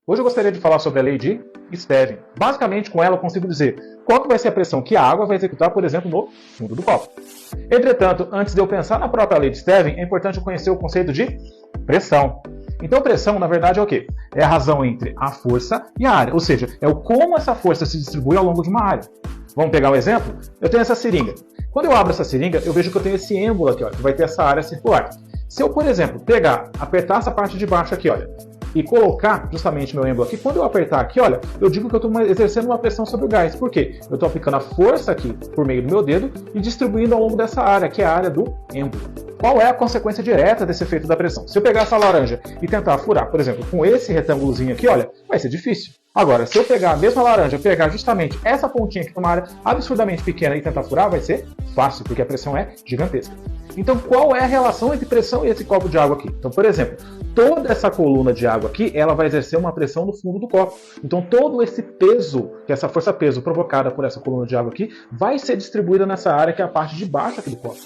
Hoje eu gostaria de falar sobre a lei de Stevin. Basicamente, com ela eu consigo dizer qual que vai ser a pressão que a água vai executar, por exemplo, no fundo do copo. Entretanto, antes de eu pensar na própria lei de Stevin, é importante eu conhecer o conceito de pressão. Então, pressão, na verdade, é o quê? É a razão entre a força e a área, ou seja, é o como essa força se distribui ao longo de uma área. Vamos pegar um exemplo? Eu tenho essa seringa. Quando eu abro essa seringa, eu vejo que eu tenho esse êmbolo aqui, ó, que vai ter essa área circular. Se eu, por exemplo, apertar essa parte de baixo aqui, olha, e colocar justamente meu êmbolo aqui, quando eu apertar aqui, olha, eu digo que eu estou exercendo uma pressão sobre o gás. Por quê? Eu estou aplicando a força aqui por meio do meu dedo e distribuindo ao longo dessa área, que é a área do êmbolo. Qual é a consequência direta desse efeito da pressão? Se eu pegar essa laranja e tentar furar, por exemplo, com esse retângulozinho aqui, olha, vai ser difícil. Agora, se eu pegar a mesma laranja, pegar justamente essa pontinha aqui, uma área absurdamente pequena e tentar furar, vai ser fácil, porque a pressão é gigantesca. Então, qual é a relação entre pressão e esse copo de água aqui? Então, por exemplo, toda essa coluna de água aqui, ela vai exercer uma pressão no fundo do copo. Então, todo esse peso, que é essa força-peso provocada por essa coluna de água aqui, vai ser distribuída nessa área que é a parte de baixo aqui do copo.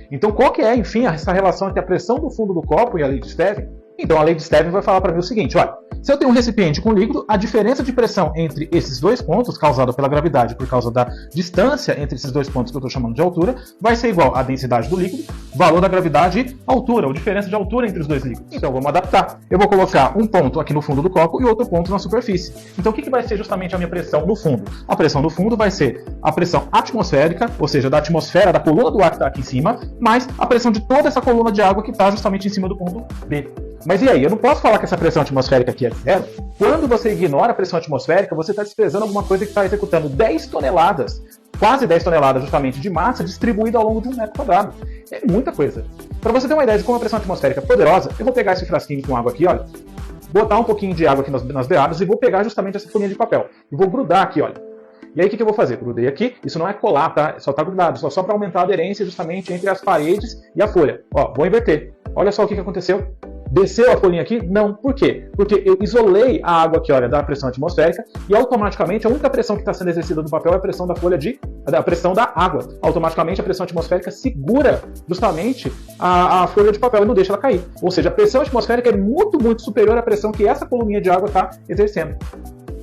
Então, qual que é, enfim, essa relação entre a pressão do fundo do copo e a lei de Stevin? Então, a lei de Stevin vai falar para mim o seguinte, olha, se eu tenho um recipiente com líquido, a diferença de pressão entre esses dois pontos, causada pela gravidade por causa da distância entre esses dois pontos que eu estou chamando de altura, vai ser igual à densidade do líquido, valor da gravidade e altura, ou diferença de altura entre os dois líquidos. Então, vamos adaptar. Eu vou colocar um ponto aqui no fundo do copo e outro ponto na superfície. Então, o que vai ser justamente a minha pressão no fundo? A pressão do fundo vai ser a pressão atmosférica, ou seja, da atmosfera, da coluna do ar que está aqui em cima, mais a pressão de toda essa coluna de água que está justamente em cima do ponto B. Mas e aí? Eu não posso falar que essa pressão atmosférica aqui é zero? Quando você ignora a pressão atmosférica, você está desprezando alguma coisa que está executando 10 toneladas, quase 10 toneladas justamente de massa distribuída ao longo de 1 metro quadrado. É muita coisa. Para você ter uma ideia de como a pressão atmosférica é poderosa, eu vou pegar esse frasquinho com água aqui, olha, botar um pouquinho de água aqui nas beiradas e vou pegar justamente essa folhinha de papel. E vou grudar aqui, olha. E aí o que eu vou fazer? Grudei aqui, isso não é colar, tá? Só está grudado, só para aumentar a aderência justamente entre as paredes e a folha. Ó, vou inverter. Olha só o que aconteceu. Desceu a folhinha aqui? Não. Por quê? Porque eu isolei a água aqui, olha, da pressão atmosférica e automaticamente a única pressão que está sendo exercida no papel é a pressão da a pressão da água. Automaticamente a pressão atmosférica segura justamente a folha de papel e não deixa ela cair. Ou seja, a pressão atmosférica é muito, muito superior à pressão que essa coluninha de água está exercendo.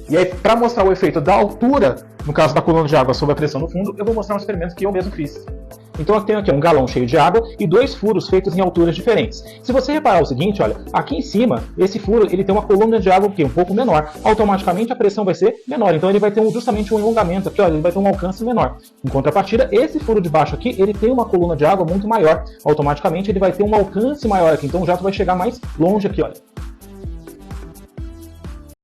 E aí, para mostrar o efeito da altura, no caso da coluna de água sobre a pressão no fundo, eu vou mostrar um experimento que eu mesmo fiz. Então eu tenho aqui um galão cheio de água e 2 furos feitos em alturas diferentes. Se você reparar o seguinte, olha, aqui em cima, esse furo ele tem uma coluna de água um pouco menor. Automaticamente a pressão vai ser menor, então ele vai ter justamente um alongamento aqui, olha, ele vai ter um alcance menor. Em contrapartida, esse furo de baixo aqui, ele tem uma coluna de água muito maior. Automaticamente ele vai ter um alcance maior aqui, então o jato vai chegar mais longe aqui, olha.